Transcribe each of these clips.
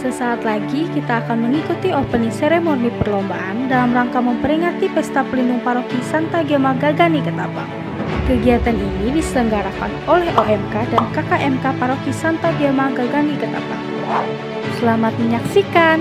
Sesaat lagi kita akan mengikuti opening seremoni perlombaan dalam rangka memperingati Pesta Pelindung Paroki Santa Gema Galgani Ketapang. Kegiatan ini diselenggarakan oleh OMK dan KKMK Paroki Santa Gema Galgani Ketapang. Selamat menyaksikan!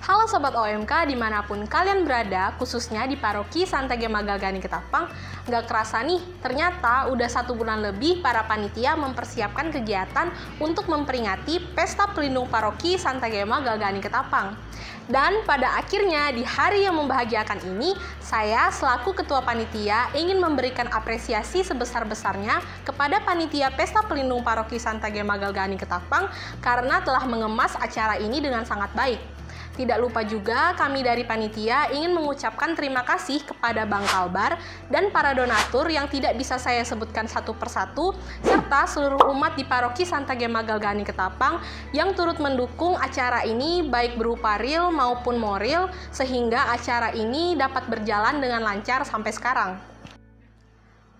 Halo Sobat OMK dimanapun kalian berada, khususnya di Paroki Santa Gema Galgani Ketapang. Gak kerasa nih, ternyata udah 1 bulan lebih para panitia mempersiapkan kegiatan untuk memperingati Pesta Pelindung Paroki Santa Gema Galgani Ketapang. Dan pada akhirnya di hari yang membahagiakan ini, saya selaku Ketua Panitia ingin memberikan apresiasi sebesar-besarnya kepada Panitia Pesta Pelindung Paroki Santa Gema Galgani Ketapang karena telah mengemas acara ini dengan sangat baik. Tidak lupa juga kami dari panitia ingin mengucapkan terima kasih kepada Bang Kalbar dan para donatur yang tidak bisa saya sebutkan satu persatu, serta seluruh umat di Paroki Santa Gema Galgani Ketapang yang turut mendukung acara ini baik berupa real maupun moral sehingga acara ini dapat berjalan dengan lancar sampai sekarang.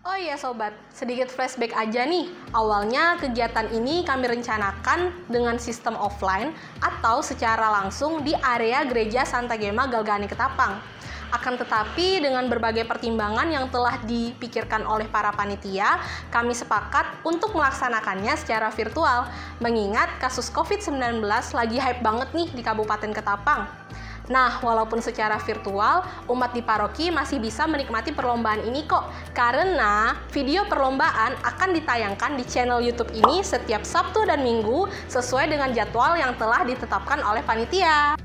Oh iya sobat, sedikit flashback aja nih. Awalnya kegiatan ini kami rencanakan dengan sistem offline atau secara langsung di area Gereja Santa Gema Galgani Ketapang. Akan tetapi dengan berbagai pertimbangan yang telah dipikirkan oleh para panitia, kami sepakat untuk melaksanakannya secara virtual, mengingat kasus COVID-19 lagi hype banget nih di Kabupaten Ketapang. Nah, walaupun secara virtual, umat di paroki masih bisa menikmati perlombaan ini kok. Karena video perlombaan akan ditayangkan di channel YouTube ini setiap Sabtu dan Minggu sesuai dengan jadwal yang telah ditetapkan oleh panitia.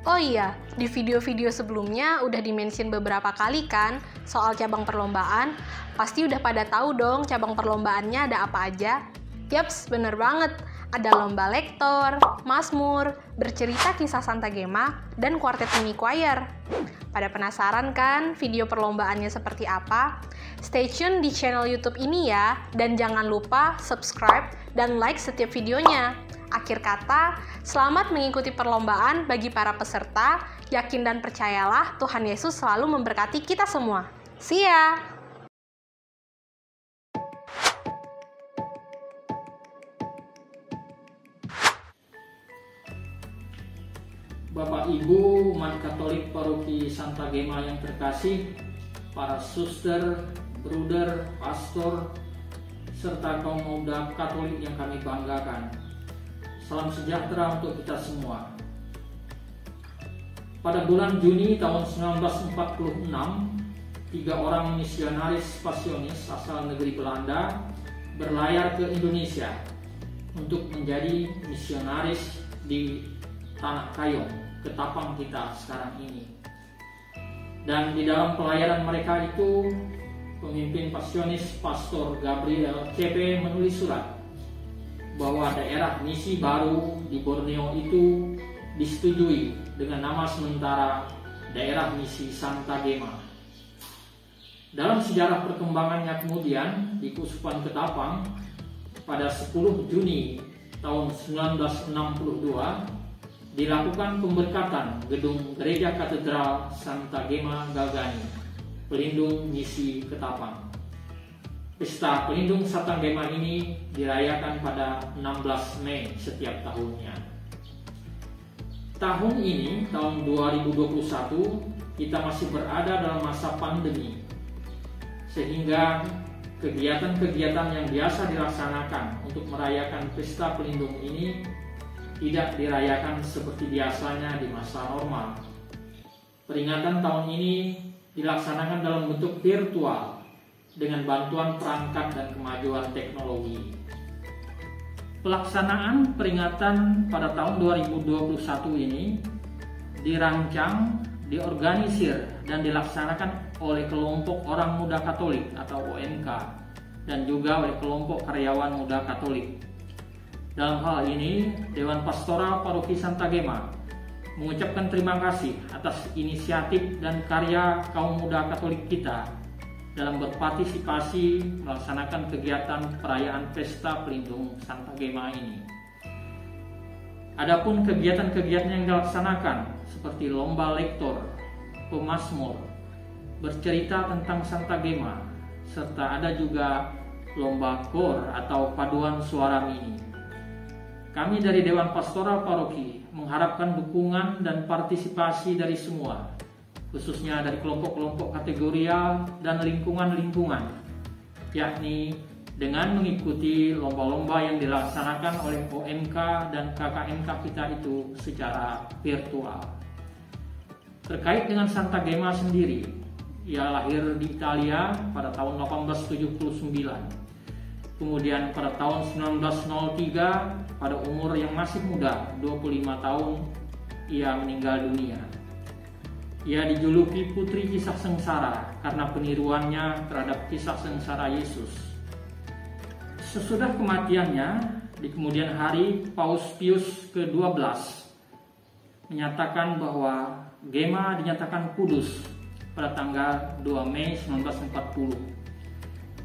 Oh iya, di video-video sebelumnya udah dimention beberapa kali kan soal cabang perlombaan. Pasti udah pada tahu dong cabang perlombaannya ada apa aja. Yaps, bener banget. Ada lomba lektor, mazmur, bercerita kisah Santa Gema, dan kuartet mini choir. Pada penasaran kan video perlombaannya seperti apa? Stay tune di channel YouTube ini ya, dan jangan lupa subscribe dan like setiap videonya. Akhir kata, selamat mengikuti perlombaan bagi para peserta. Yakin dan percayalah Tuhan Yesus selalu memberkati kita semua. See ya! Bapak Ibu umat Katolik Paroki Santa Gema yang terkasih, para suster, bruder, pastor, serta kaum muda Katolik yang kami banggakan. Salam sejahtera untuk kita semua. Pada bulan Juni tahun 1946, 3 orang misionaris pasionis asal negeri Belanda berlayar ke Indonesia untuk menjadi misionaris di Tanah Kayong, Ketapang kita sekarang ini. Dan di dalam pelayaran mereka itu, pemimpin pasionis Pastor Gabriel CP menulis surat bahwa daerah misi baru di Borneo itu disetujui dengan nama sementara daerah misi Santa Gema. Dalam sejarah perkembangannya kemudian di Keuskupan Ketapang pada 10 Juni tahun 1962 dilakukan pemberkatan gedung Gereja Katedral Santa Gema Galgani, pelindung misi Ketapang. Pesta pelindung Santa Gema ini dirayakan pada 16 Mei setiap tahunnya. Tahun ini, tahun 2021, kita masih berada dalam masa pandemi, sehingga kegiatan-kegiatan yang biasa dilaksanakan untuk merayakan pesta pelindung ini tidak dirayakan seperti biasanya di masa normal. Peringatan tahun ini dilaksanakan dalam bentuk virtual dengan bantuan perangkat dan kemajuan teknologi. Pelaksanaan peringatan pada tahun 2021 ini dirancang, diorganisir, dan dilaksanakan oleh kelompok orang muda Katolik atau OMK dan juga oleh kelompok karyawan muda Katolik. Dalam hal ini, Dewan Pastoral Paroki Santa Gema mengucapkan terima kasih atas inisiatif dan karya kaum muda Katolik kita dalam berpartisipasi melaksanakan kegiatan perayaan Pesta Pelindung Santa Gema ini. Adapun kegiatan-kegiatan yang dilaksanakan seperti lomba lektor, pemazmur, bercerita tentang Santa Gema, serta ada juga lomba kor atau paduan suara mini. Kami dari Dewan Pastoral Paroki mengharapkan dukungan dan partisipasi dari semua, khususnya dari kelompok-kelompok kategorial dan lingkungan-lingkungan, yakni dengan mengikuti lomba-lomba yang dilaksanakan oleh OMK dan KKMK kita itu secara virtual. Terkait dengan Santa Gema sendiri, ia lahir di Italia pada tahun 1879. Kemudian pada tahun 1903 pada umur yang masih muda, 25 tahun, ia meninggal dunia. Ia dijuluki Putri Kisah Sengsara karena peniruannya terhadap kisah sengsara Yesus. Sesudah kematiannya, di kemudian hari Paus Pius ke-12 menyatakan bahwa Gema dinyatakan kudus pada tanggal 2 Mei 1940.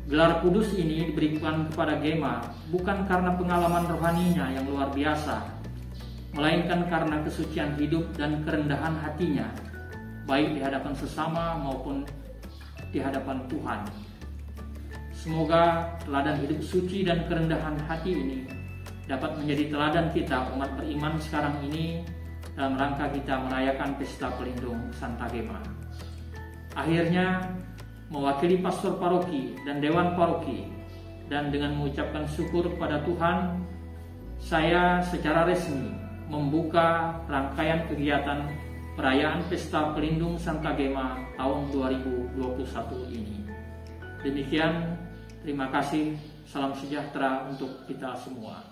Gelar kudus ini diberikan kepada Gema bukan karena pengalaman rohaninya yang luar biasa, melainkan karena kesucian hidup dan kerendahan hatinya, baik di hadapan sesama maupun di hadapan Tuhan. Semoga teladan hidup suci dan kerendahan hati ini dapat menjadi teladan kita umat beriman sekarang ini dalam rangka kita merayakan Pesta Pelindung Santa Gema. Akhirnya, mewakili pastor paroki dan dewan paroki dan dengan mengucapkan syukur kepada Tuhan, saya secara resmi membuka rangkaian kegiatan perayaan Pesta Pelindung Santa Gema tahun 2021 ini. Demikian, terima kasih, salam sejahtera untuk kita semua.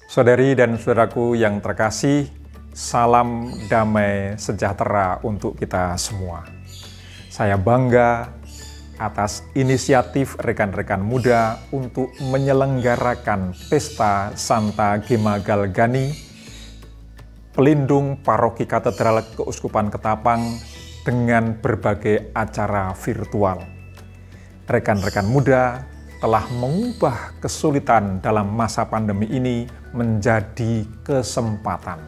Saudari dan saudaraku yang terkasih, salam damai sejahtera untuk kita semua. Saya bangga atas inisiatif rekan-rekan muda untuk menyelenggarakan Pesta Santa Gema Galgani, pelindung paroki Katedral Keuskupan Ketapang dengan berbagai acara virtual. Rekan-rekan muda telah mengubah kesulitan dalam masa pandemi ini menjadi kesempatan.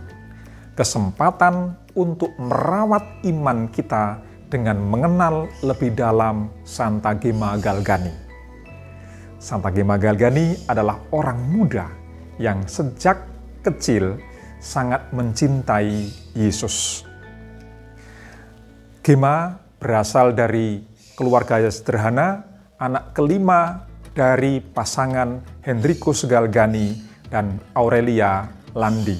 Kesempatan untuk merawat iman kita dengan mengenal lebih dalam Santa Gema Galgani. Santa Gema Galgani adalah orang muda yang sejak kecil sangat mencintai Yesus. Gema berasal dari keluarga sederhana, anak kelima dari pasangan Hendrikus Galgani dan Aurelia Landi.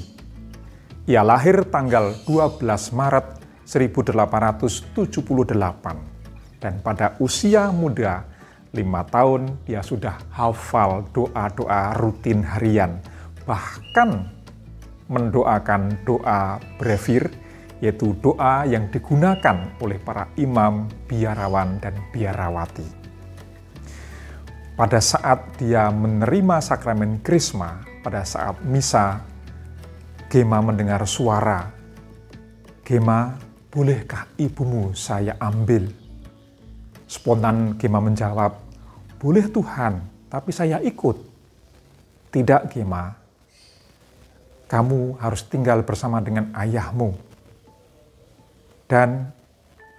Ia lahir tanggal 12 Maret 1878 dan pada usia muda 5 tahun dia sudah hafal doa-doa rutin harian, bahkan mendoakan doa brevir, yaitu doa yang digunakan oleh para imam, biarawan, dan biarawati. Pada saat dia menerima sakramen Krisma, pada saat misa, Gema mendengar suara, "Gema, bolehkah ibumu saya ambil?" Spontan Gema menjawab, "Boleh Tuhan, tapi saya ikut." "Tidak Gema, kamu harus tinggal bersama dengan ayahmu. Dan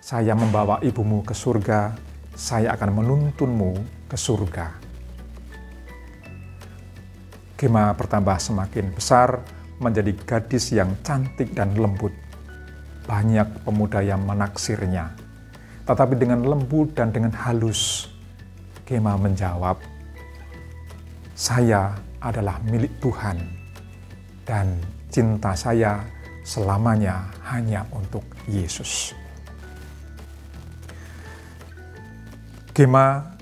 saya membawa ibumu ke surga, saya akan menuntunmu ke surga." Gema bertambah semakin besar, menjadi gadis yang cantik dan lembut. Banyak pemuda yang menaksirnya. Tetapi dengan lembut dan dengan halus, Gema menjawab, "Saya adalah milik Tuhan, dan cinta saya selamanya hanya untuk Yesus." Gema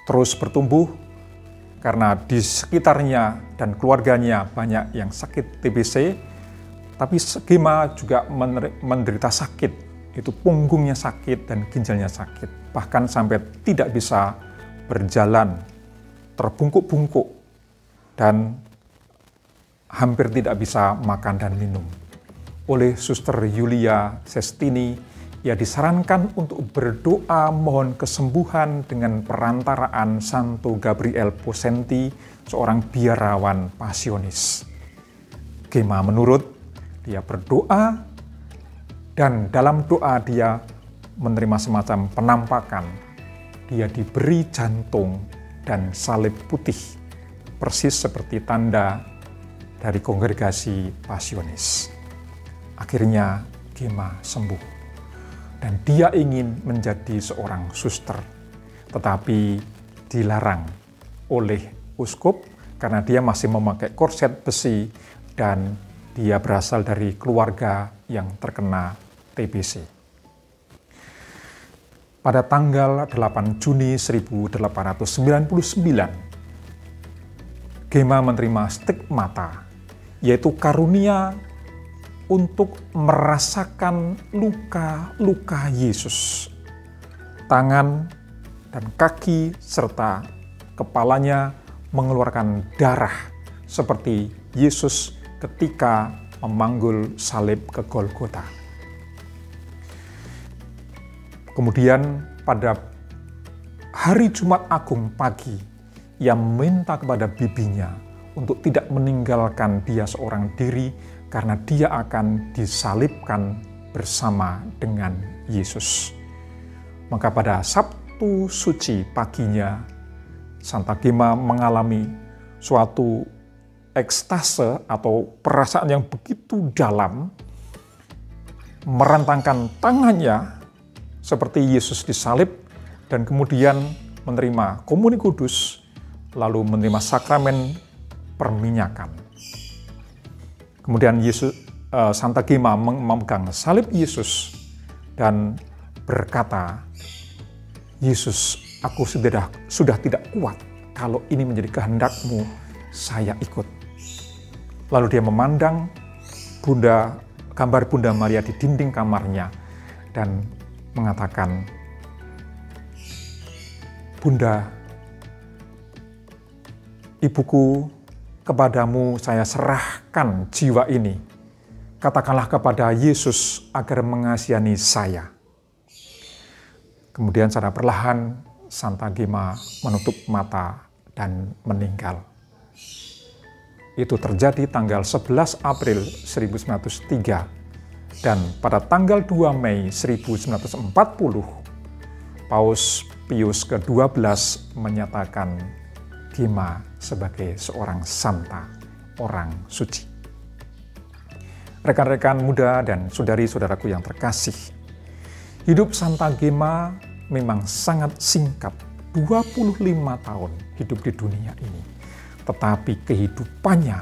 terus bertumbuh karena di sekitarnya dan keluarganya banyak yang sakit TBC, tapi Gema juga menderita sakit, itu punggungnya sakit dan ginjalnya sakit, bahkan sampai tidak bisa berjalan, terbungkuk-bungkuk, dan hampir tidak bisa makan dan minum. Oleh Suster Yulia Sestini, ia disarankan untuk berdoa mohon kesembuhan dengan perantaraan Santo Gabriel Possenti, seorang biarawan pasionis. Gema menurut, dia berdoa, dan dalam doa dia menerima semacam penampakan. Dia diberi jantung dan salib putih, persis seperti tanda dari kongregasi pasionis. Akhirnya Gema sembuh. Dan dia ingin menjadi seorang suster, tetapi dilarang oleh uskup karena dia masih memakai korset besi dan dia berasal dari keluarga yang terkena TBC. Pada tanggal 8 Juni 1899, Gema menerima stigmata, yaitu karunia untuk merasakan luka-luka Yesus. Tangan dan kaki serta kepalanya mengeluarkan darah seperti Yesus ketika memanggul salib ke Golgota. Kemudian pada hari Jumat Agung pagi, ia meminta kepada bibinya untuk tidak meninggalkan dia seorang diri karena dia akan disalibkan bersama dengan Yesus. Maka pada Sabtu Suci paginya, Santa Gema mengalami suatu ekstase atau perasaan yang begitu dalam, merentangkan tangannya seperti Yesus disalib, dan kemudian menerima komuni kudus, lalu menerima sakramen perminyakan. Kemudian Santa Gema memegang salib Yesus dan berkata, "Yesus, aku sudah tidak kuat. Kalau ini menjadi kehendak-Mu, saya ikut." Lalu dia memandang gambar Bunda Maria di dinding kamarnya dan mengatakan, "Bunda, Ibuku, kepadamu saya serahkan jiwa ini. Katakanlah kepada Yesus agar mengasihani saya." Kemudian secara perlahan Santa Gema menutup mata dan meninggal. Itu terjadi tanggal 11 April 1903, dan pada tanggal 2 Mei 1940, Paus Pius ke-12 menyatakan Gema sebagai seorang santa, orang suci. Rekan-rekan muda dan saudari-saudaraku yang terkasih, hidup Santa Gema memang sangat singkat, 25 tahun hidup di dunia ini. Tetapi kehidupannya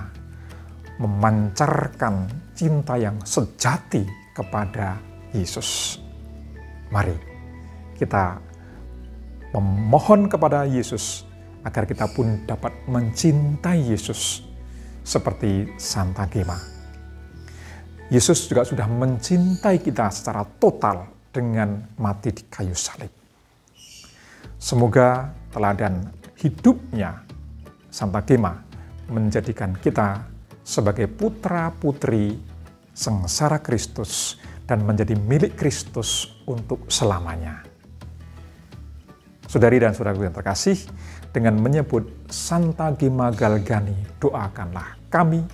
memancarkan cinta yang sejati kepada Yesus. Mari kita memohon kepada Yesus agar kita pun dapat mencintai Yesus seperti Santa Gema. Yesus juga sudah mencintai kita secara total dengan mati di kayu salib. Semoga teladan hidupnya Santa Gema menjadikan kita sebagai putra-putri sengsara Kristus dan menjadi milik Kristus untuk selamanya. Saudari dan saudaraku yang terkasih, dengan menyebut Santa Gema Galgani, doakanlah kami.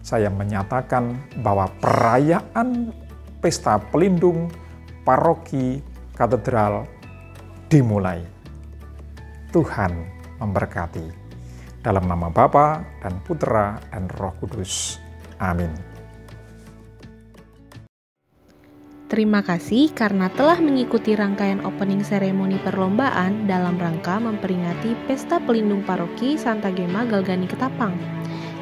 Saya menyatakan bahwa perayaan Pesta Pelindung Paroki Katedral dimulai. Tuhan memberkati. Dalam nama Bapa dan Putra dan Roh Kudus. Amin. Terima kasih karena telah mengikuti rangkaian opening seremoni perlombaan dalam rangka memperingati Pesta Pelindung Paroki Santa Gema Galgani Ketapang.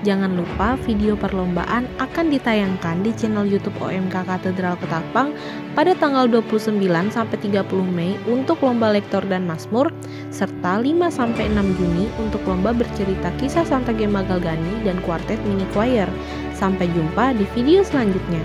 Jangan lupa video perlombaan akan ditayangkan di channel YouTube OMK Katedral Ketapang pada tanggal 29 sampai 30 Mei untuk lomba lektor dan mazmur, serta 5 sampai 6 Juni untuk lomba bercerita kisah Santa Gema Galgani dan kuartet mini choir. Sampai jumpa di video selanjutnya.